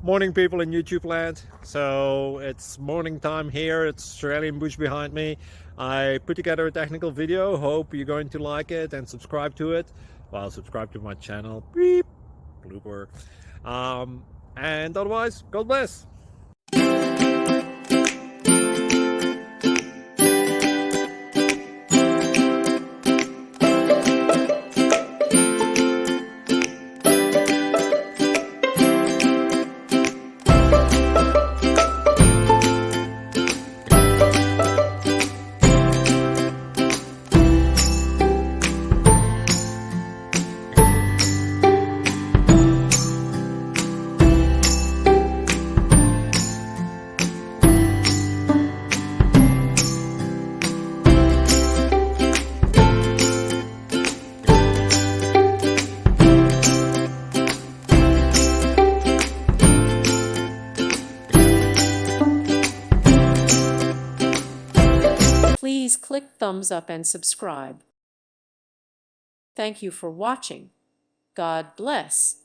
Morning, people in YouTube land. So it's morning time here. It's Australian bush behind me. I put together a technical video. Hope you're going to like it and subscribe to it. Well, subscribe to my channel. Beep. Blooper. And otherwise, God bless. Please click thumbs up and subscribe. Thank you for watching. God bless.